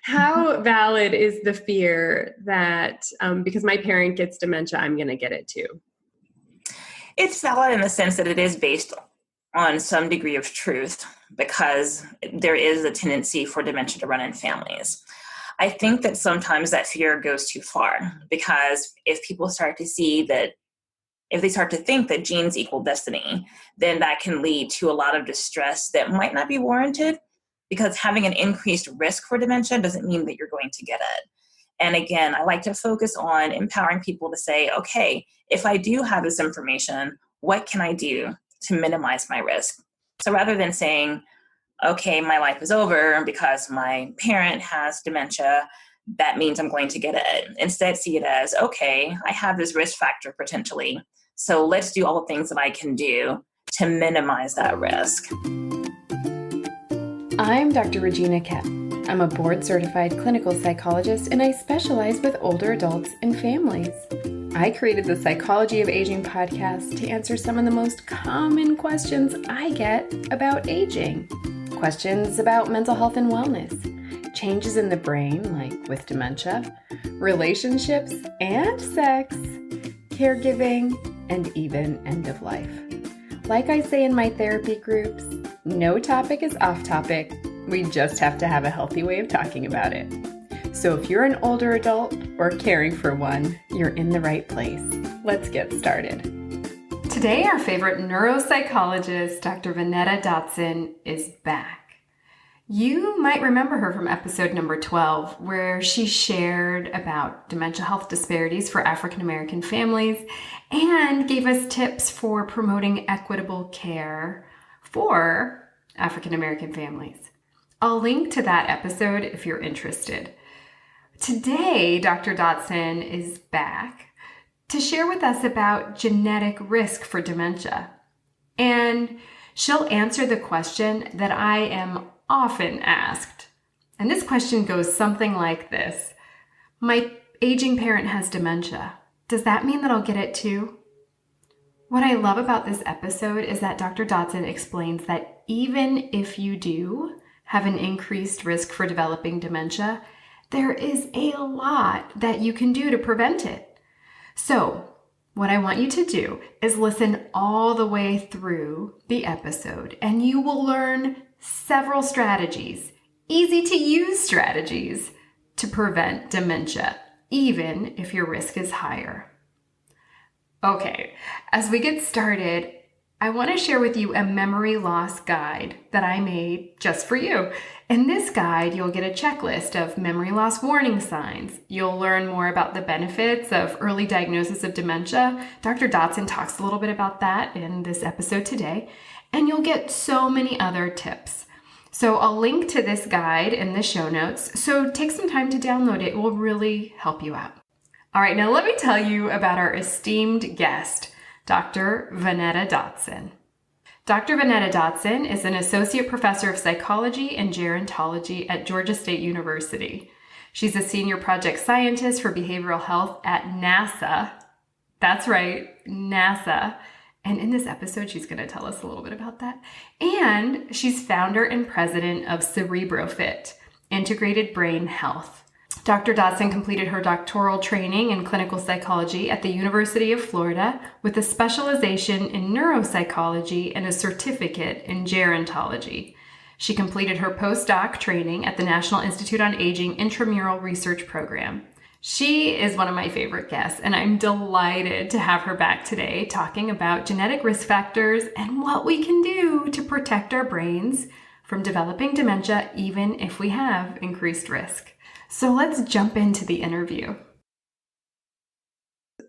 How valid is the fear that because my parent gets dementia, I'm going to get it too? It's valid in the sense that it is based on some degree of truth because there is a tendency for dementia to run in families. I think that sometimes that fear goes too far because if people start to see that, if they start to think that genes equal destiny, then that can lead to a lot of distress that might not be warranted because having an increased risk for dementia doesn't mean that you're going to get it. And again, I like to focus on empowering people to say, okay, if I do have this information, what can I do to minimize my risk? So rather than saying, okay, my life is over because my parent has dementia, that means I'm going to get it. Instead, see it as, okay, I have this risk factor potentially. So let's do all the things that I can do to minimize that risk. I'm Dr. Regina Kep. I'm a board-certified clinical psychologist, and I specialize with older adults and families. I created the Psychology of Aging podcast to answer some of the most common questions I get about aging. Questions about mental health and wellness, changes in the brain, like with dementia, relationships and sex, caregiving, and even end of life. Like I say in my therapy groups, no topic is off topic. We just have to have a healthy way of talking about it. So if you're an older adult or caring for one, you're in the right place. Let's get started. Today, our favorite neuropsychologist, Dr. Vonetta Dotson, is back. You might remember her from episode number 12, where she shared about dementia health disparities for African American families and gave us tips for promoting equitable care for African American families. I'll link to that episode if you're interested. Today, Dr. Dotson is back to share with us about genetic risk for dementia. And she'll answer the question that I am often asked. And this question goes something like this. My aging parent has dementia. Does that mean that I'll get it too? What I love about this episode is that Dr. Dotson explains that even if you do have an increased risk for developing dementia, there is a lot that you can do to prevent it. So, what I want you to do is listen all the way through the episode, and you will learn several strategies, easy to use strategies, to prevent dementia, even if your risk is higher. Okay, as we get started, I want to share with you a memory loss guide that I made just for you. In this guide, you'll get a checklist of memory loss warning signs. You'll learn more about the benefits of early diagnosis of dementia. Dr. Dotson talks a little bit about that in this episode today. And you'll get so many other tips. So I'll link to this guide in the show notes. So take some time to download it. It will really help you out. All right, now let me tell you about our esteemed guest, Dr. Vonetta Dotson. Dr. Vonetta Dotson is an associate professor of psychology and gerontology at Georgia State University. She's a senior project scientist for behavioral health at NASA. That's right, NASA. And in this episode, she's going to tell us a little bit about that. And she's founder and president of CerebroFit, Integrated Brain Health. Dr. Dotson completed her doctoral training in clinical psychology at the University of Florida with a specialization in neuropsychology and a certificate in gerontology. She completed her postdoc training at the National Institute on Aging Intramural Research Program. She is one of my favorite guests, and I'm delighted to have her back today talking about genetic risk factors and what we can do to protect our brains from developing dementia, even if we have increased risk. So let's jump into the interview.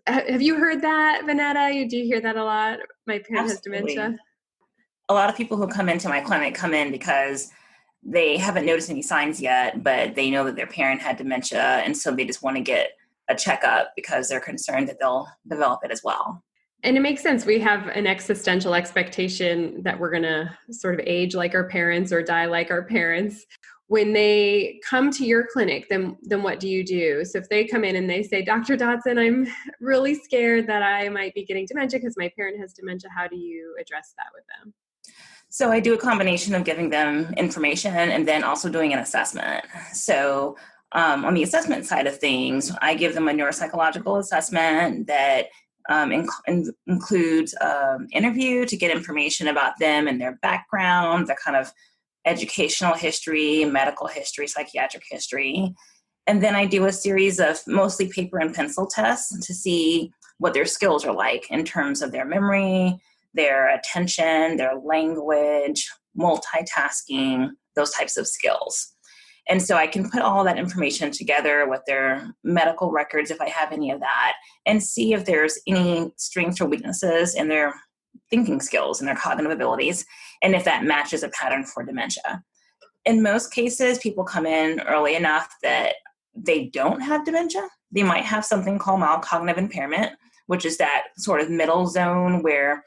Have you heard that, Vonetta? Do you hear that a lot? My parent has dementia. A lot of people who come into my clinic come in because they haven't noticed any signs yet, but they know that their parent had dementia, and so they just want to get a checkup because they're concerned that they'll develop it as well. And it makes sense. We have an existential expectation that we're going to sort of age like our parents or die like our parents. When they come to your clinic, then what do you do? So if they come in and they say, Dr. Dotson, I'm really scared that I might be getting dementia because my parent has dementia, how do you address that with them? So I do a combination of giving them information and then also doing an assessment. So on the assessment side of things, I give them a neuropsychological assessment that includes interview to get information about them and their background, their kind of educational history, medical history, psychiatric history. And then I do a series of mostly paper and pencil tests to see what their skills are like in terms of their memory, their attention, their language, multitasking, those types of skills. And so I can put all that information together with their medical records, if I have any of that, and see if there's any strengths or weaknesses in their thinking skills and their cognitive abilities, and if that matches a pattern for dementia. In most cases, people come in early enough that they don't have dementia. They might have something called mild cognitive impairment, which is that sort of middle zone where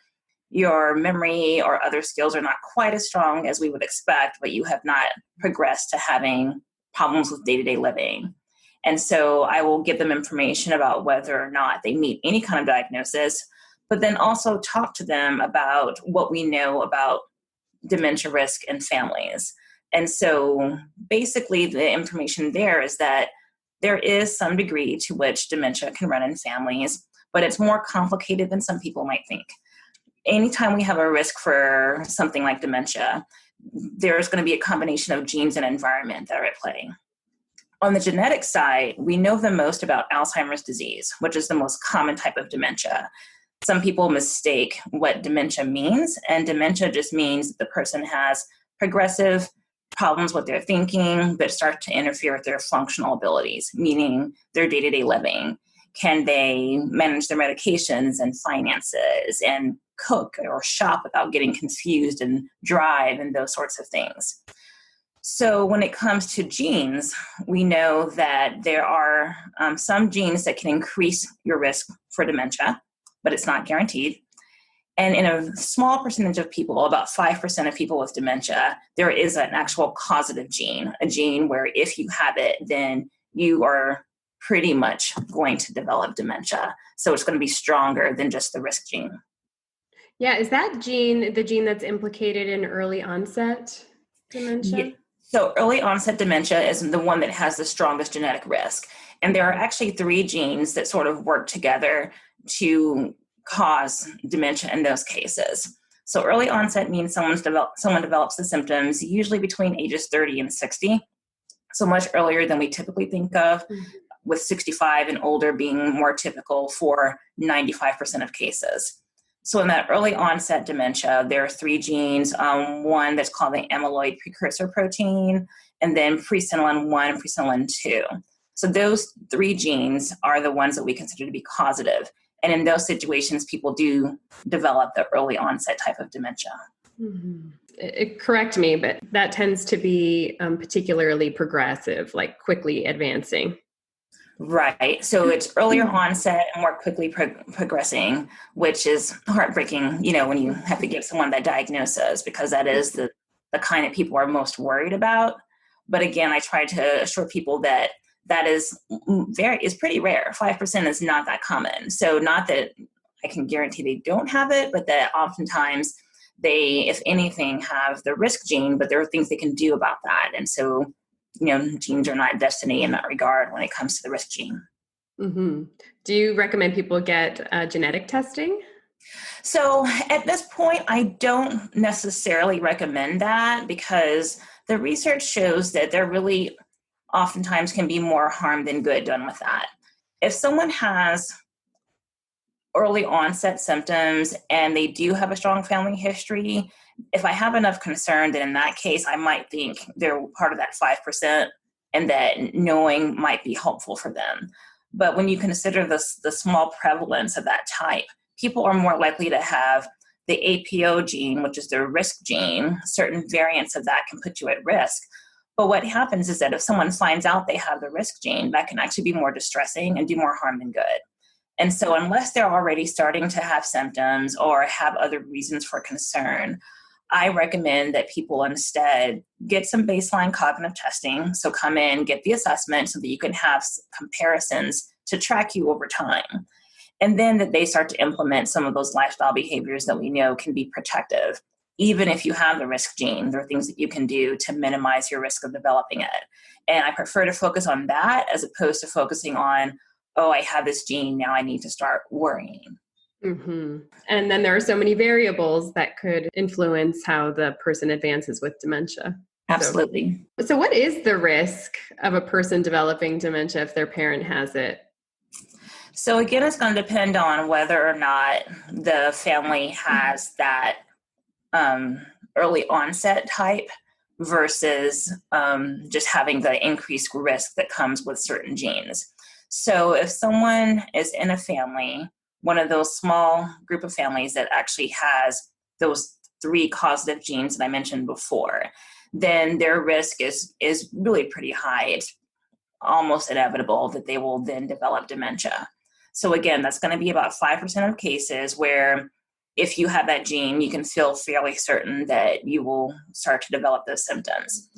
your memory or other skills are not quite as strong as we would expect, but you have not progressed to having problems with day-to-day living. And so I will give them information about whether or not they meet any kind of diagnosis, but then also talk to them about what we know about dementia risk in families. And so basically the information there is that there is some degree to which dementia can run in families, but it's more complicated than some people might think. Anytime we have a risk for something like dementia, there's going to be a combination of genes and environment that are at play. On the genetic side, we know the most about Alzheimer's disease, which is the most common type of dementia. Some people mistake what dementia means, and dementia just means that the person has progressive problems with their thinking that start to interfere with their functional abilities, meaning their day-to-day living. Can they manage their medications and finances and cook or shop without getting confused and drive and those sorts of things? So when it comes to genes, we know that there are some genes that can increase your risk for dementia, but it's not guaranteed. And in a small percentage of people, about 5% of people with dementia, there is an actual causative gene, a gene where if you have it, then you are pretty much going to develop dementia. So it's going to be stronger than just the risk gene. Yeah, is that gene the gene that's implicated in early onset dementia? Yeah. So early onset dementia is the one that has the strongest genetic risk. And there are actually 3 genes that sort of work together to cause dementia in those cases. So early onset means someone develops the symptoms usually between ages 30 and 60, so much earlier than we typically think of, with 65 and older being more typical for 95% of cases. So in that early onset dementia, there are 3 genes, one that's called the amyloid precursor protein, and then presenilin 1 and presenilin 2. So those 3 genes are the ones that we consider to be causative. And in those situations, people do develop the early onset type of dementia. Mm-hmm. Correct me, but that tends to be particularly progressive, like quickly advancing. Right. So it's earlier onset and more quickly progressing, which is heartbreaking, when you have to give someone that diagnosis, because that is the kind that people are most worried about. But again, I try to assure people that is pretty rare. 5% is not that common. So not that I can guarantee they don't have it, but that oftentimes they, if anything, have the risk gene, but there are things they can do about that. And so, genes are not destiny in that regard when it comes to the risk gene. Mm-hmm. Do you recommend people get genetic testing? So at this point, I don't necessarily recommend that, because the research shows that there really oftentimes can be more harm than good done with that. If someone has early onset symptoms and they do have a strong family history, if I have enough concern, then in that case, I might think they're part of that 5% and that knowing might be helpful for them. But when you consider the small prevalence of that type, people are more likely to have the APO gene, which is the risk gene. Certain variants of that can put you at risk. But what happens is that if someone finds out they have the risk gene, that can actually be more distressing and do more harm than good. And so unless they're already starting to have symptoms or have other reasons for concern, I recommend that people instead get some baseline cognitive testing. So come in, get the assessment so that you can have comparisons to track you over time. And then that they start to implement some of those lifestyle behaviors that we know can be protective. even if you have the risk gene, there are things that you can do to minimize your risk of developing it. And I prefer to focus on that as opposed to focusing on, oh, I have this gene, now I need to start worrying. Mm-hmm. And then there are so many variables that could influence how the person advances with dementia. Absolutely. So what is the risk of a person developing dementia if their parent has it? So again, it's going to depend on whether or not the family has that early onset type versus just having the increased risk that comes with certain genes. So if someone is in a family, one of those small group of families that actually has those 3 causative genes that I mentioned before, then their risk is really pretty high. It's almost inevitable that they will then develop dementia. So again, that's going to be about 5% of cases where if you have that gene, you can feel fairly certain that you will start to develop those symptoms.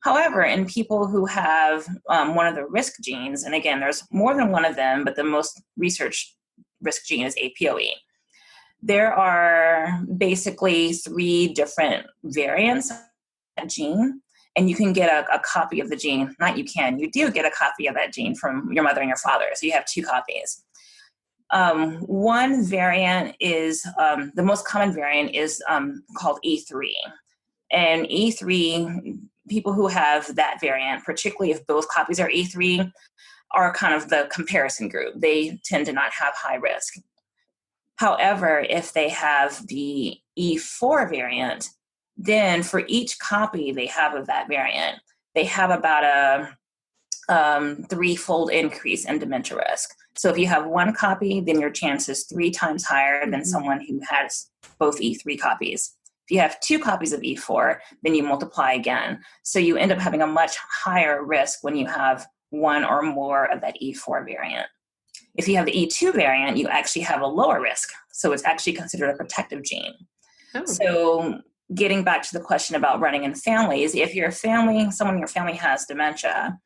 However, in people who have one of the risk genes, and again, there's more than one of them, but the most researched risk gene is APOE. There are basically 3 different variants of that gene, and you can get a copy of the gene. You do get a copy of that gene from your mother and your father, so you have 2 copies. One variant is, the most common variant is called E3. And E3, people who have that variant, particularly if both copies are E3, are kind of the comparison group. They tend to not have high risk. However, if they have the E4 variant, then for each copy they have of that variant, they have about a 3-fold increase in dementia risk. So if you have 1 copy, then your chance is 3 times higher than someone who has both E3 copies. If you have 2 copies of E4, then you multiply again. So you end up having a much higher risk when you have 1 or more of that E4 variant. If you have the E2 variant, you actually have a lower risk. So it's actually considered a protective gene. Oh. So getting back to the question about running in families, if someone in your family has dementia,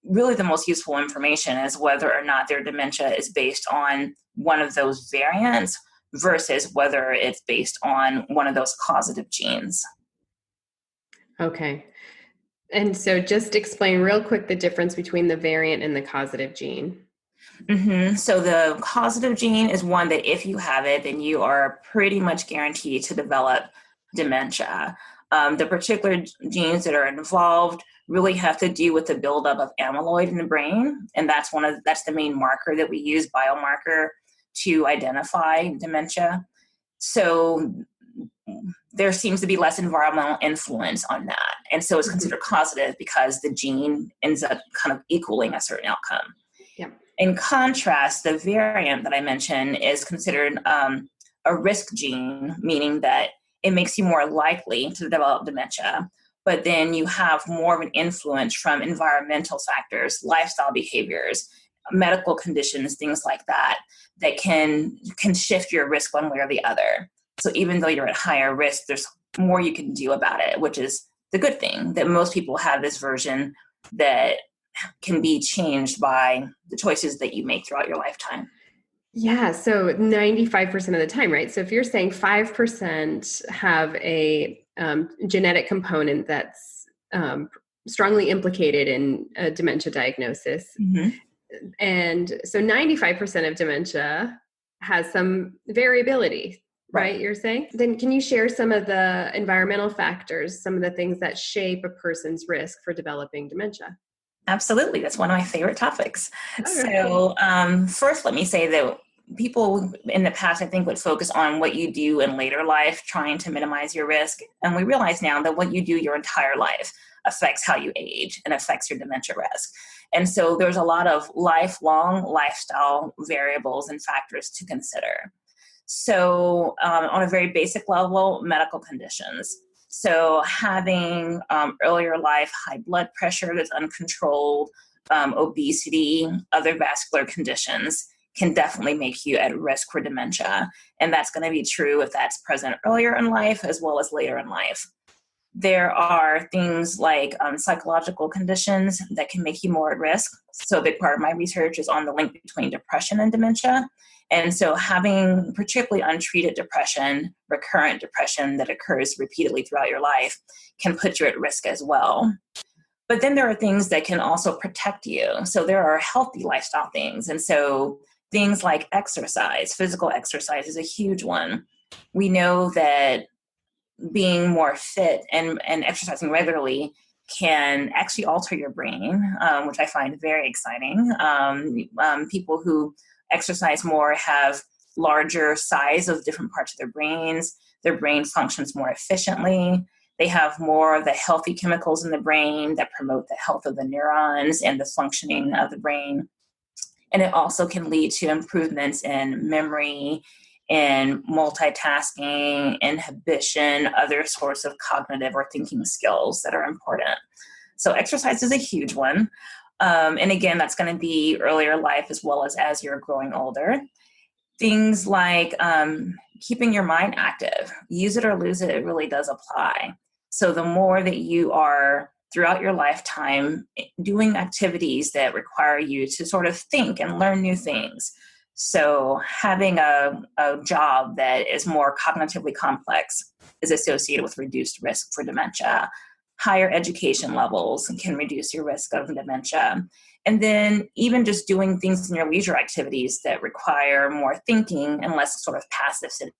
really the most useful information is whether or not their dementia is based on one of those variants versus whether it's based on one of those causative genes. Okay. And so just explain real quick the difference between the variant and the causative gene. Mm-hmm. So the causative gene is one that if you have it, then you are pretty much guaranteed to develop dementia. The particular genes that are involved really have to do with the buildup of amyloid in the brain, and that's the main marker that we use, biomarker, to identify dementia. So there seems to be less environmental influence on that, and so it's considered causative because the gene ends up kind of equaling a certain outcome. Yeah. In contrast, the variant that I mentioned is considered a risk gene, meaning that it makes you more likely to develop dementia, but then you have more of an influence from environmental factors, lifestyle behaviors, medical conditions, things like that, that can shift your risk one way or the other. So even though you're at higher risk, there's more you can do about it, which is the good thing, that most people have this version that can be changed by the choices that you make throughout your lifetime. Yeah, so 95% of the time, right? So if you're saying 5% have a genetic component that's strongly implicated in a dementia diagnosis, and so 95% of dementia has some variability, right? You're saying? Then can you share some of the environmental factors, some of the things that shape a person's risk for developing dementia? Absolutely. That's one of my favorite topics. So first, let me say that people in the past, I think, would focus on what you do in later life, trying to minimize your risk. And we realize now that what you do your entire life affects how you age and affects your dementia risk. And so there's a lot of lifelong lifestyle variables and factors to consider. So on a very basic level, medical conditions. So having earlier life high blood pressure that's uncontrolled, obesity, other vascular conditions can definitely make you at risk for dementia. And that's going to be true if that's present earlier in life as well as later in life. There are things like psychological conditions that can make you more at risk. So a big part of my research is on the link between depression and dementia. And so having particularly untreated depression, recurrent depression that occurs repeatedly throughout your life, can put you at risk as well. But then there are things that can also protect you. So there are healthy lifestyle things. And so things like exercise, physical exercise is a huge one. We know that being more fit and exercising regularly can actually alter your brain, which I find very exciting. People who exercise more have larger size of different parts of their brains. Their brain functions more efficiently. They have more of the healthy chemicals in the brain that promote the health of the neurons and the functioning of the brain. And it also can lead to improvements in memory, in multitasking, inhibition, other sorts of cognitive or thinking skills that are important. So exercise is a huge one. And again, that's going to be earlier life as well as you're growing older. Things like keeping your mind active, use it or lose it, it really does apply. So the more that you are throughout your lifetime doing activities that require you to sort of think and learn new things. So having a job that is more cognitively complex is associated with reduced risk for dementia. Higher education levels can reduce your risk of dementia. And then even just doing things in your leisure activities that require more thinking and less sort of passive sitting.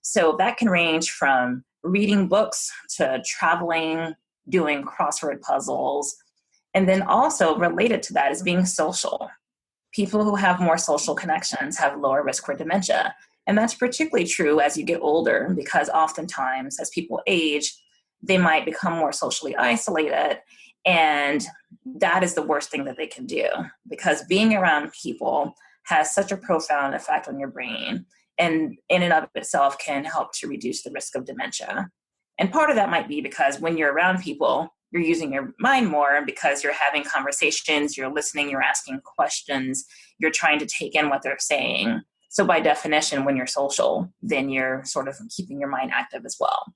So that can range from reading books to traveling, doing crossword puzzles. And then also related to that is being social. People who have more social connections have lower risk for dementia. And that's particularly true as you get older, because oftentimes as people age, they might become more socially isolated. And that is the worst thing that they can do, because being around people has such a profound effect on your brain, and in and of itself can help to reduce the risk of dementia. And part of that might be because when you're around people, you're using your mind more because you're having conversations, you're listening, you're asking questions, you're trying to take in what they're saying. So by definition, when you're social, then you're sort of keeping your mind active as well.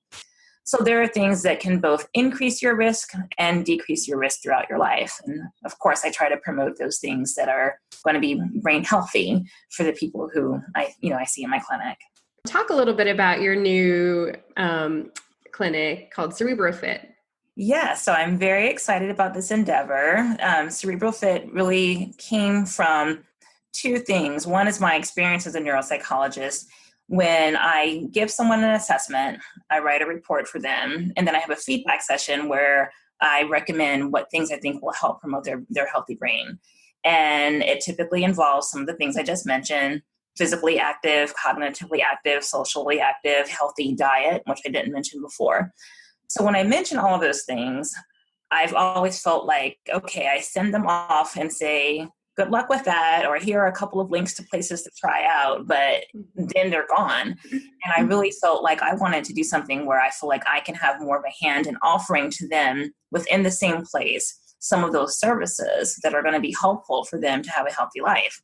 So there are things that can both increase your risk and decrease your risk throughout your life. And of course, I try to promote those things that are going to be brain healthy for the people who I see in my clinic. Talk a little bit about your new clinic called CerebroFit. Yeah, so I'm very excited about this endeavor. CerebroFit really came from two things. One is my experience as a neuropsychologist. When I give someone an assessment, I write a report for them, and then I have a feedback session where I recommend what things I think will help promote their healthy brain. And it typically involves some of the things I just mentioned: physically active, cognitively active, socially active, healthy diet, which I didn't mention before. So when I mention all of those things, I've always felt like, okay, I send them off and say, good luck with that, or here are a couple of links to places to try out, but then they're gone. And I really felt like I wanted to do something where I feel like I can have more of a hand in offering to them within the same place some of those services that are going to be helpful for them to have a healthy life.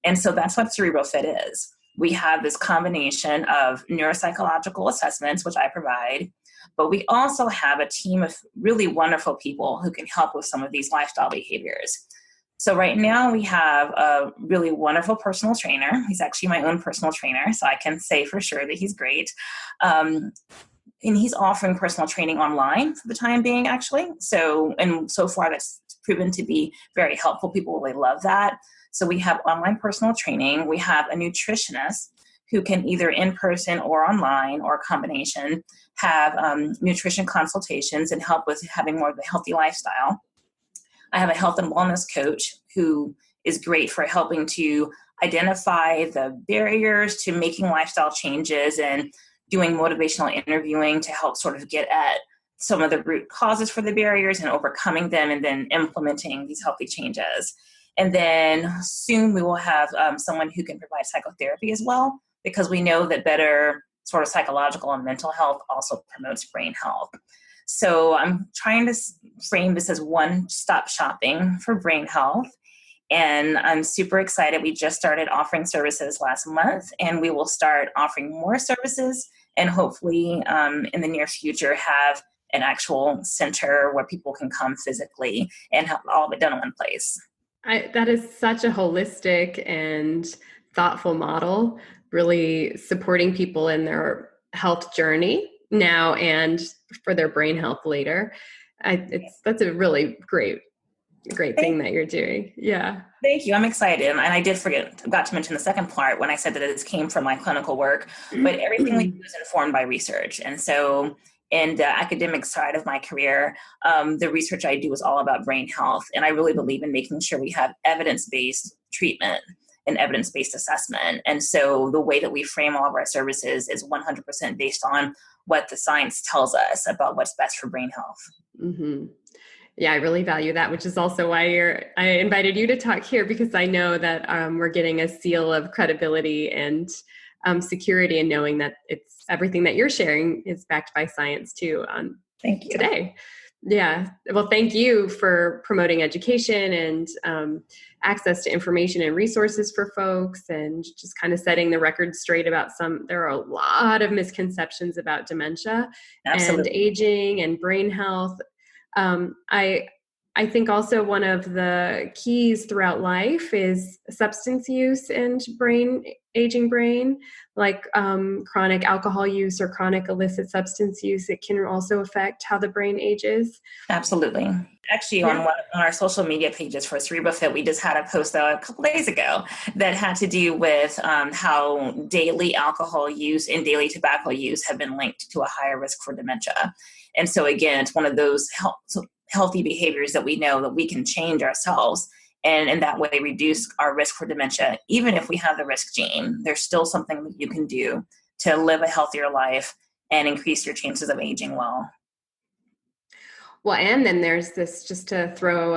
And so that's what CerebroFit is. We have this combination of neuropsychological assessments, which I provide, but we also have a team of really wonderful people who can help with some of these lifestyle behaviors. So right now we have a really wonderful personal trainer. He's actually my own personal trainer, so I can say for sure that he's great. And he's offering personal training online for the time being, actually. So far that's proven to be very helpful. People really love that. So we have online personal training. We have a nutritionist who can either in person or online or a combination have nutrition consultations and help with having more of a healthy lifestyle. I have a health and wellness coach who is great for helping to identify the barriers to making lifestyle changes and doing motivational interviewing to help sort of get at some of the root causes for the barriers and overcoming them, and then implementing these healthy changes. And then soon we will have someone who can provide psychotherapy as well, because we know that better sort of psychological and mental health also promotes brain health. So I'm trying to frame this as one-stop shopping for brain health. And I'm super excited. We just started offering services last month, and we will start offering more services and hopefully in the near future have an actual center where people can come physically and have all of it done in one place. That is such a holistic and thoughtful model, really supporting people in their health journey now and for their brain health later. That's a really great thing that you're doing. Yeah. Thank you. I'm excited. And I got to mention the second part when I said that it came from my clinical work, but everything we do is informed by research. And so in the academic side of my career, the research I do is all about brain health. And I really believe in making sure we have evidence-based treatment and evidence-based assessment. And so the way that we frame all of our services is 100% based on what the science tells us about what's best for brain health. Mm-hmm. Yeah, I really value that, which is also why I invited you to talk here, because I know that we're getting a seal of credibility and security in knowing that it's everything that you're sharing is backed by science too. Thank you. Today. Yeah. Well, thank you for promoting education and access to information and resources for folks, and just kind of setting the record straight about there are a lot of misconceptions about dementia and aging and brain health. I think also one of the keys throughout life is substance use and aging brain, like chronic alcohol use or chronic illicit substance use. It can also affect how the brain ages. Absolutely. Actually, on our social media pages for CerebroFit, we just had a post a couple days ago that had to do with how daily alcohol use and daily tobacco use have been linked to a higher risk for dementia. And so again, it's one of those healthy behaviors that we know that we can change ourselves and in that way reduce our risk for dementia. Even if we have the risk gene, there's still something that you can do to live a healthier life and increase your chances of aging well. Well, and then there's this, just to throw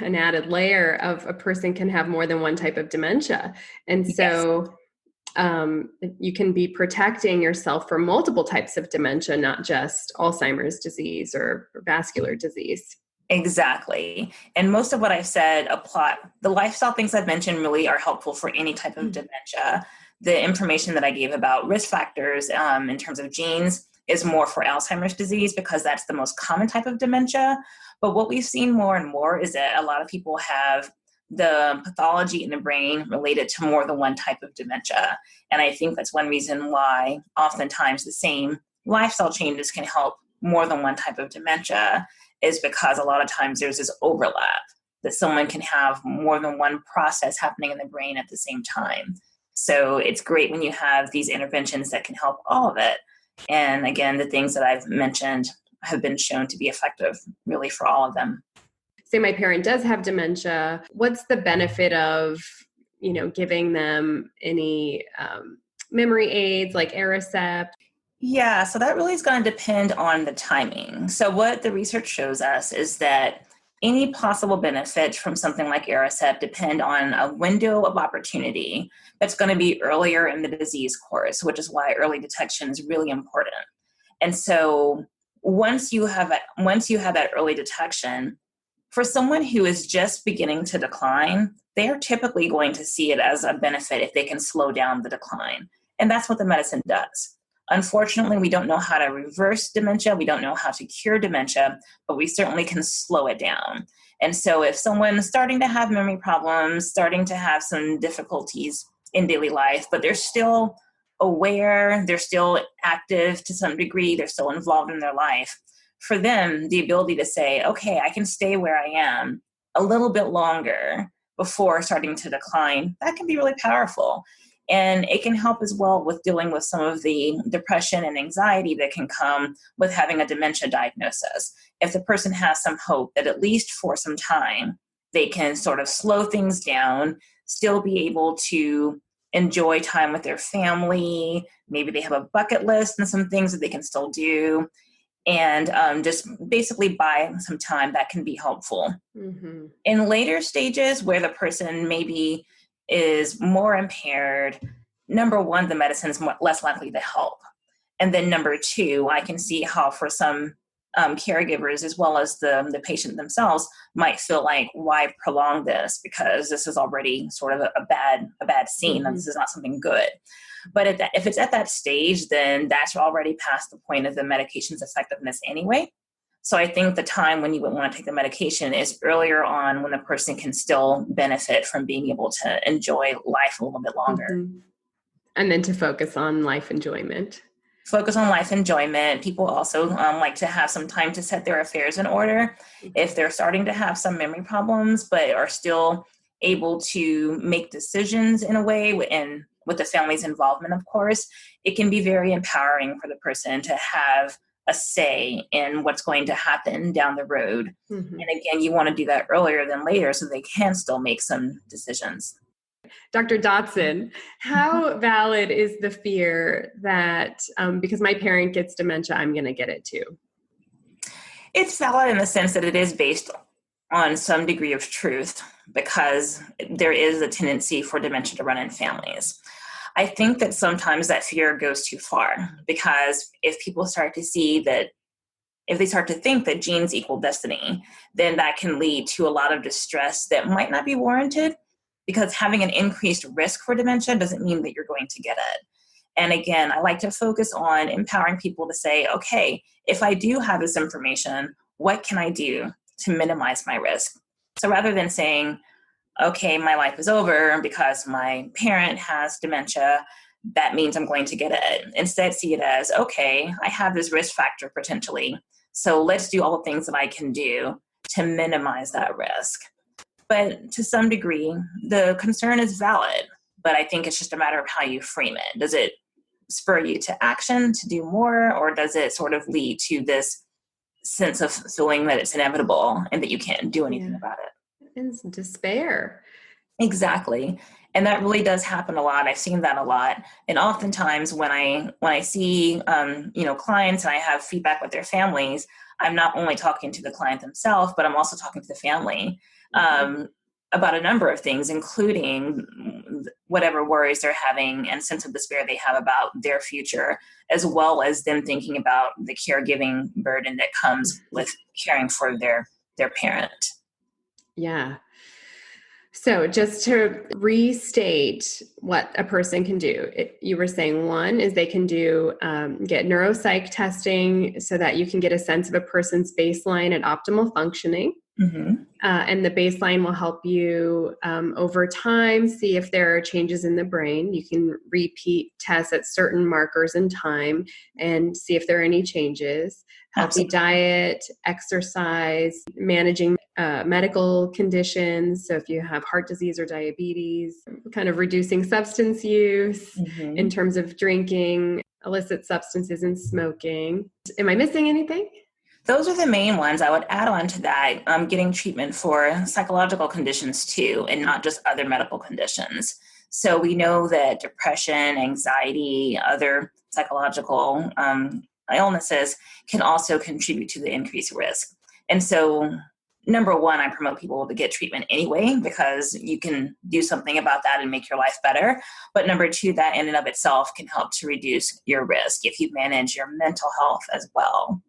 an added layer of, a person can have more than one type of dementia. And so you can be protecting yourself from multiple types of dementia, not just Alzheimer's disease or vascular disease. Exactly. And most of what I said apply. The lifestyle things I've mentioned really are helpful for any type of dementia. The information that I gave about risk factors in terms of genes is more for Alzheimer's disease because that's the most common type of dementia. But what we've seen more and more is that a lot of people have the pathology in the brain related to more than one type of dementia. And I think that's one reason why oftentimes the same lifestyle changes can help more than one type of dementia, is because a lot of times there's this overlap that someone can have more than one process happening in the brain at the same time. So it's great when you have these interventions that can help all of it. And again, the things that I've mentioned have been shown to be effective really for all of them. Say my parent does have dementia, what's the benefit of, giving them any memory aids like Aricept? Yeah, so that really is going to depend on the timing. So what the research shows us is that any possible benefit from something like Aricept depend on a window of opportunity that's going to be earlier in the disease course, which is why early detection is really important. And so once you have that early detection, for someone who is just beginning to decline, they are typically going to see it as a benefit if they can slow down the decline. And that's what the medicine does. Unfortunately, we don't know how to reverse dementia. We don't know how to cure dementia, but we certainly can slow it down. And so if someone's starting to have memory problems, starting to have some difficulties in daily life, but they're still aware, they're still active to some degree, they're still involved in their life, for them, the ability to say, okay, I can stay where I am a little bit longer before starting to decline, that can be really powerful. And it can help as well with dealing with some of the depression and anxiety that can come with having a dementia diagnosis. If the person has some hope that at least for some time, they can sort of slow things down, still be able to enjoy time with their family, maybe they have a bucket list and some things that they can still do, and just basically buy some time, that can be helpful. Mm-hmm. In later stages where the person maybe is more impaired, number one, the medicine is less likely to help. And then number two, I can see how for some caregivers as well as the patient themselves might feel like, why prolong this? Because this is already sort of a bad scene, and this is not something good. But if it's at that stage, then that's already past the point of the medication's effectiveness anyway. So I think the time when you would want to take the medication is earlier on, when the person can still benefit from being able to enjoy life a little bit longer. Mm-hmm. And then to focus on life enjoyment. Focus on life enjoyment. People also like to have some time to set their affairs in order. If they're starting to have some memory problems, but are still able to make decisions in a way, and with the family's involvement, of course, it can be very empowering for the person to have a say in what's going to happen down the road. Mm-hmm. And again, you want to do that earlier than later so they can still make some decisions. Dr. Dotson, how valid is the fear that because my parent gets dementia, I'm going to get it too? It's valid in the sense that it is based on some degree of truth, because there is a tendency for dementia to run in families. I think that sometimes that fear goes too far, because if people start to see that, if they start to think that genes equal destiny, then that can lead to a lot of distress that might not be warranted, because having an increased risk for dementia doesn't mean that you're going to get it. And again, I like to focus on empowering people to say, okay, if I do have this information, what can I do to minimize my risk? So rather than saying, okay, my life is over because my parent has dementia, that means I'm going to get it. Instead, see it as, okay, I have this risk factor potentially, so let's do all the things that I can do to minimize that risk. But to some degree, the concern is valid, but I think it's just a matter of how you frame it. Does it spur you to action to do more, or does it sort of lead to this sense of feeling that it's inevitable and that you can't do anything about it? It's despair. Exactly. And that really does happen a lot. I've seen that a lot. And oftentimes when I see, clients and I have feedback with their families, I'm not only talking to the client themselves, but I'm also talking to the family about a number of things, including whatever worries they're having and sense of despair they have about their future, as well as them thinking about the caregiving burden that comes with caring for their parent. Yeah. So just to restate what a person can do, you were saying one is they can do get neuropsych testing so that you can get a sense of a person's baseline and optimal functioning. Mm-hmm. And the baseline will help you over time see if there are changes in the brain. You can repeat tests at certain markers in time and see if there are any changes. Healthy diet, exercise, managing medical conditions. So if you have heart disease or diabetes, kind of reducing substance use in terms of drinking, illicit substances, and smoking. Am I missing anything? Those are the main ones. I would add on to that, getting treatment for psychological conditions too, and not just other medical conditions. So we know that depression, anxiety, other psychological illnesses can also contribute to the increased risk. And so, number one, I promote people to get treatment anyway, because you can do something about that and make your life better. But number two, that in and of itself can help to reduce your risk if you manage your mental health as well.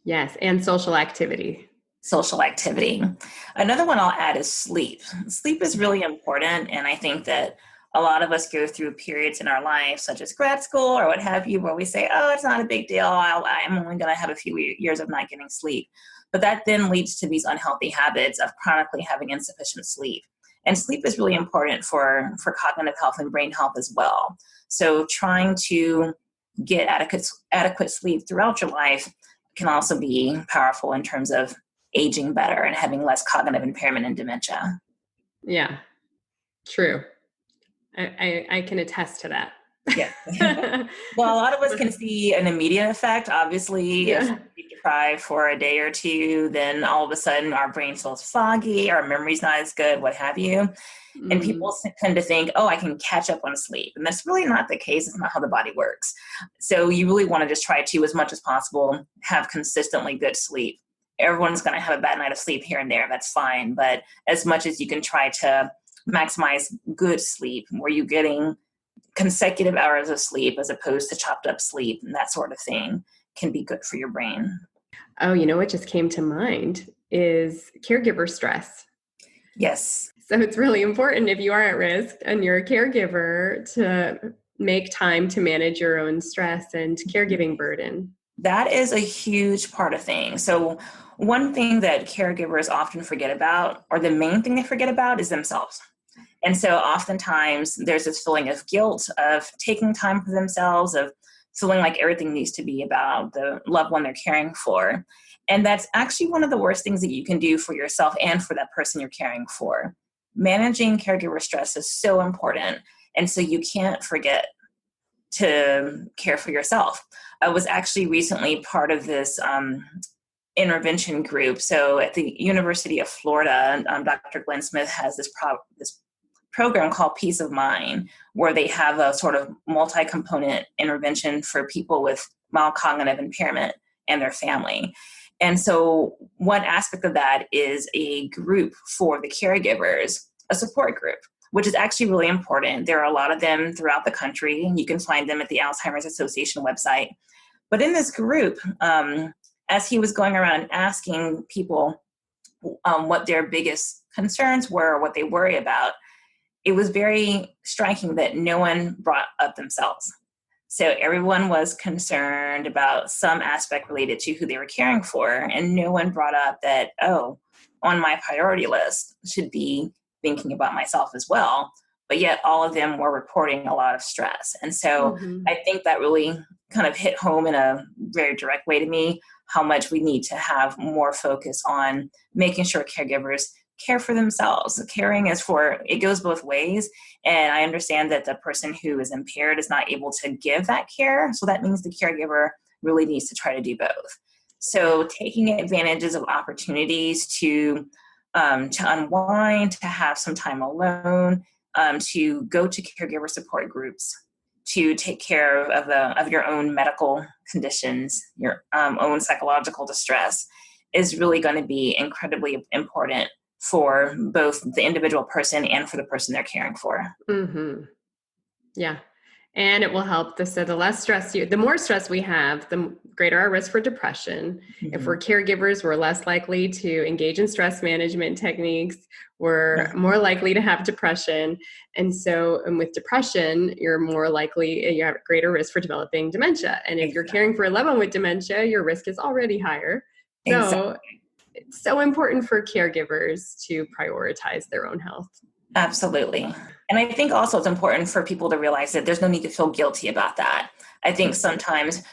Yes, and social activity. Social activity. Another one I'll add is sleep. Sleep is really important, and I think that a lot of us go through periods in our life, such as grad school or what have you, where we say, oh, it's not a big deal. I'm only going to have a few years of not getting sleep. But that then leads to these unhealthy habits of chronically having insufficient sleep. And sleep is really important for cognitive health and brain health as well. So trying to get adequate sleep throughout your life can also be powerful in terms of aging better and having less cognitive impairment and dementia. Yeah, true. I can attest to that. Yeah. Well, a lot of us can see an immediate effect. Obviously, if we deprive for a day or two, then all of a sudden our brain feels foggy, our memory's not as good, what have you. And people tend to think, oh, I can catch up on sleep. And that's really not the case. It's not how the body works. So you really want to just try to, as much as possible, have consistently good sleep. Everyone's going to have a bad night of sleep here and there. That's fine. But as much as you can try to maximize good sleep, where you're getting consecutive hours of sleep as opposed to chopped up sleep and that sort of thing, can be good for your brain. Oh, you know what just came to mind is caregiver stress. Yes. So it's really important if you are at risk and you're a caregiver to make time to manage your own stress and caregiving burden. That is a huge part of things. So one thing that caregivers often forget about, or the main thing they forget about, is themselves. And so oftentimes there's this feeling of guilt of taking time for themselves, of feeling like everything needs to be about the loved one they're caring for. And that's actually one of the worst things that you can do for yourself and for that person you're caring for. Managing caregiver stress is so important. And so you can't forget to care for yourself. I was actually recently part of this intervention group. So at the University of Florida, Dr. Glenn Smith has this program called Peace of Mind, where they have a sort of multi-component intervention for people with mild cognitive impairment and their family. And so one aspect of that is a group for the caregivers, a support group, which is actually really important. There are a lot of them throughout the country, and you can find them at the Alzheimer's Association website. But in this group, as he was going around asking people what their biggest concerns were, or what they worry about, it was very striking that no one brought up themselves. So everyone was concerned about some aspect related to who they were caring for, and no one brought up that, oh, on my priority list should be thinking about myself as well. But yet all of them were reporting a lot of stress. And so I think that really kind of hit home in a very direct way to me, how much we need to have more focus on making sure caregivers care for themselves. Caring is it goes both ways. And I understand that the person who is impaired is not able to give that care. So that means the caregiver really needs to try to do both. So taking advantages of opportunities to unwind, to have some time alone, to go to caregiver support groups, to take care of your own medical conditions, your own psychological distress, is really going to be incredibly important for both the individual person and for the person they're caring for. Mm-hmm. Yeah. And it will help. So the less stress the more stress we have, the greater our risk for depression. Mm-hmm. If we're caregivers, we're less likely to engage in stress management techniques. We're more likely to have depression. And with depression, you're more likely, you have greater risk for developing dementia. And if you're caring for a loved one with dementia, your risk is already higher. So it's so important for caregivers to prioritize their own health. Absolutely. And I think also it's important for people to realize that there's no need to feel guilty about that. I think sometimes,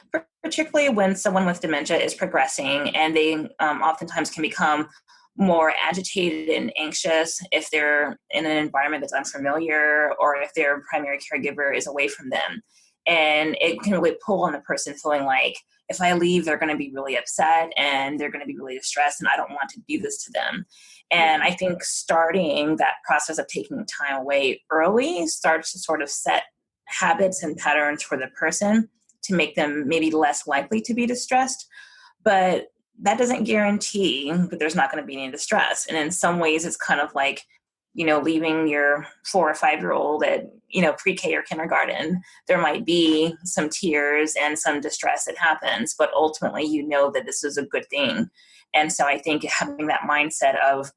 particularly when someone with dementia is progressing, and they oftentimes can become more agitated and anxious if they're in an environment that's unfamiliar, or if their primary caregiver is away from them. And it can really pull on the person feeling like, if I leave, they're going to be really upset and they're going to be really distressed, and I don't want to do this to them. And I think starting that process of taking time away early starts to sort of set habits and patterns for the person to make them maybe less likely to be distressed. But that doesn't guarantee that there's not going to be any distress. And in some ways, it's kind of like, leaving your 4 or 5-year-old at, pre-K or kindergarten. There might be some tears and some distress that happens, but ultimately, that this is a good thing. And so I think having that mindset of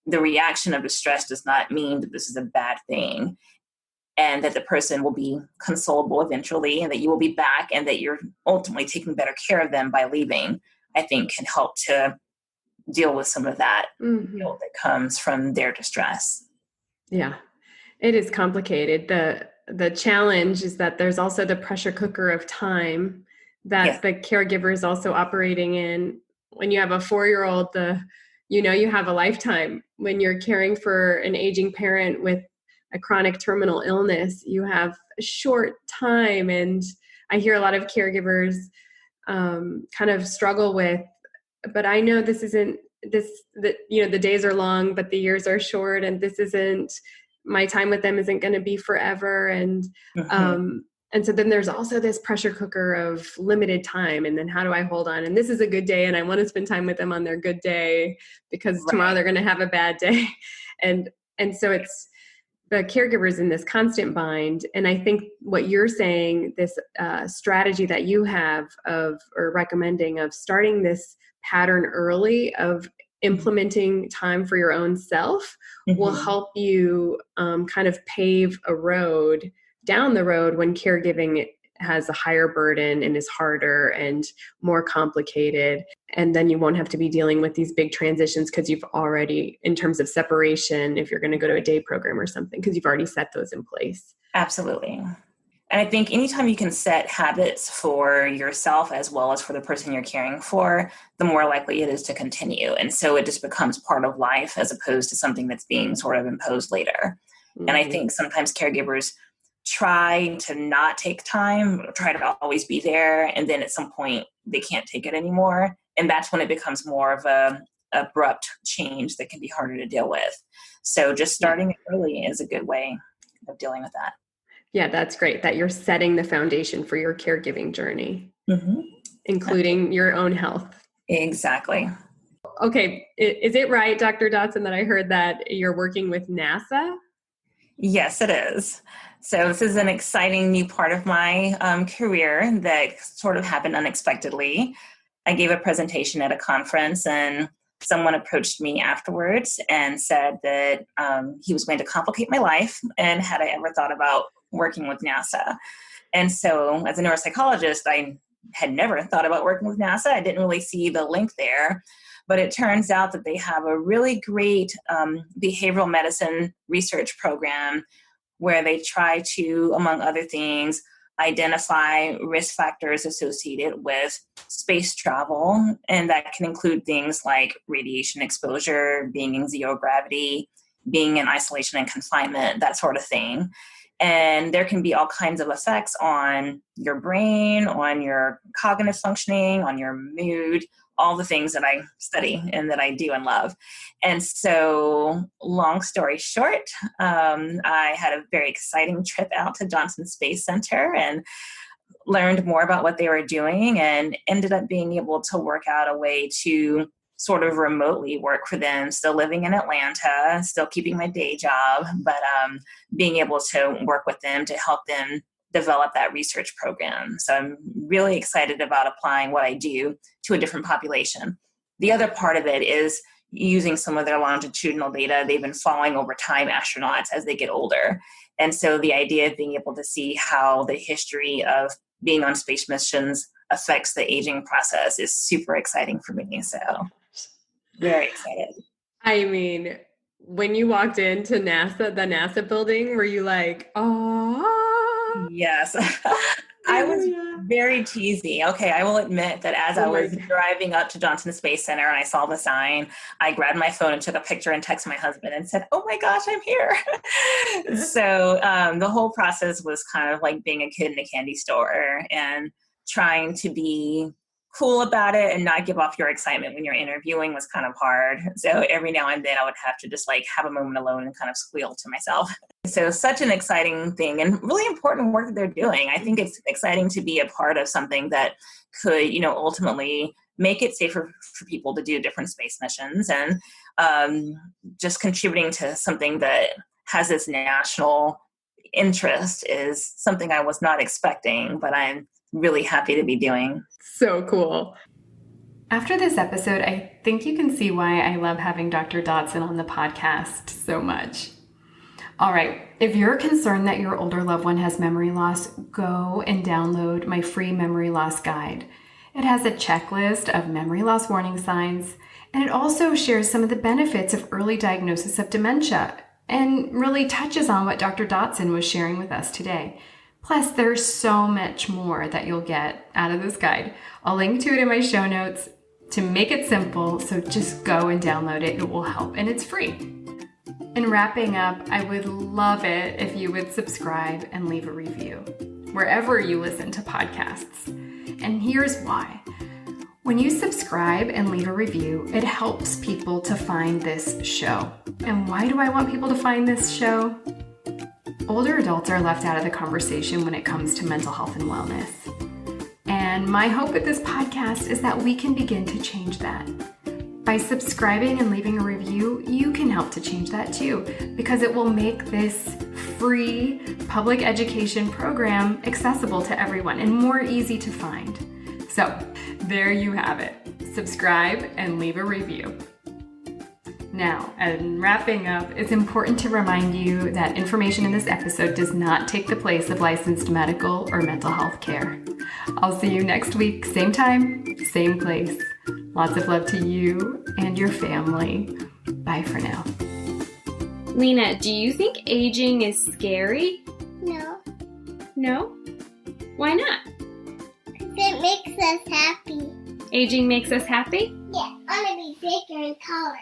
the reaction of distress does not mean that this is a bad thing, and that the person will be consolable eventually, and that you will be back, and that you're ultimately taking better care of them by leaving, I think can help to deal with some of that guilt that comes from their distress. Yeah, it is complicated. The challenge is that there's also the pressure cooker of time that the caregiver is also operating in. When you have a 4-year-old, you have a lifetime. When you're caring for an aging parent with a chronic terminal illness, you have a short time. And I hear a lot of caregivers kind of struggle with, but I know the days are long, but the years are short, and my time with them isn't going to be forever. And so then there's also this pressure cooker of limited time. And then how do I hold on? And this is a good day, and I want to spend time with them on their good day, because tomorrow they're going to have a bad day. And so it's the caregivers in this constant bind. And I think what you're saying, this strategy that you have or recommending of starting this pattern early of implementing time for your own self will help you kind of pave a road down the road when caregiving has a higher burden and is harder and more complicated. And then you won't have to be dealing with these big transitions because you've already, in terms of separation, if you're going to go to a day program or something, because you've already set those in place. Absolutely. And I think anytime you can set habits for yourself as well as for the person you're caring for, the more likely it is to continue. And so it just becomes part of life as opposed to something that's being sort of imposed later. Mm-hmm. And I think sometimes caregivers try to not take time, try to always be there. And then at some point they can't take it anymore. And that's when it becomes more of a abrupt change that can be harder to deal with. So just starting early is a good way of dealing with that. Yeah, that's great that you're setting the foundation for your caregiving journey, including your own health. Exactly. Okay. Is it right, Dr. Dotson, that I heard that you're working with NASA? Yes, it is. So this is an exciting new part of my career that sort of happened unexpectedly. I gave a presentation at a conference and someone approached me afterwards and said that he was going to complicate my life and had I ever thought about working with NASA. And so as a neuropsychologist, I had never thought about working with NASA. I didn't really see the link there, but it turns out that they have a really great behavioral medicine research program where they try to, among other things, identify risk factors associated with space travel. And that can include things like radiation exposure, being in zero gravity, being in isolation and confinement, that sort of thing. And there can be all kinds of effects on your brain, on your cognitive functioning, on your mood, all the things that I study and that I do and love. And so long story short, I had a very exciting trip out to Johnson Space Center and learned more about what they were doing and ended up being able to work out a way to sort of remotely work for them, still living in Atlanta, still keeping my day job, but being able to work with them to help them develop that research program. So I'm really excited about applying what I do to a different population. The other part of it is using some of their longitudinal data. They've been following over time astronauts as they get older. And so the idea of being able to see how the history of being on space missions affects the aging process is super exciting for me. So very excited. I mean, when you walked into the NASA building, were you like, oh? Yes. I was very cheesy. Okay, I will admit that as I was driving up to Johnson Space Center and I saw the sign, I grabbed my phone and took a picture and texted my husband and said, oh my gosh, I'm here. So the whole process was kind of like being a kid in a candy store and trying to be cool about it and not give off your excitement when you're interviewing was kind of hard. So every now and then I would have to just like have a moment alone and kind of squeal to myself. So such an exciting thing and really important work that they're doing. I think it's exciting to be a part of something that could, ultimately make it safer for people to do different space missions and just contributing to something that has this national interest is something I was not expecting, but I'm really happy to be doing. So cool. After this episode, I think you can see why I love having Dr. Dotson on the podcast so much. All right, if you're concerned that your older loved one has memory loss, go and download my free memory loss guide. It has a checklist of memory loss warning signs, and it also shares some of the benefits of early diagnosis of dementia and really touches on what Dr. Dotson was sharing with us today. Plus, there's so much more that you'll get out of this guide. I'll link to it in my show notes to make it simple, so just go and download it. It will help, and it's free. In wrapping up, I would love it if you would subscribe and leave a review wherever you listen to podcasts. And here's why. When you subscribe and leave a review, it helps people to find this show. And why do I want people to find this show? Older adults are left out of the conversation when it comes to mental health and wellness. And my hope with this podcast is that we can begin to change that. By subscribing and leaving a review, you can help to change that too, because it will make this free public education program accessible to everyone and more easy to find. So there you have it. subscribe, and leave a review. Now, in wrapping up, it's important to remind you that information in this episode does not take the place of licensed medical or mental health care. I'll see you next week, same time, same place. Lots of love to you and your family. Bye for now. Lena, do you think aging is scary? No, No? Why not? it makes us happy. Aging makes us happy? Yeah, I want to be bigger and taller.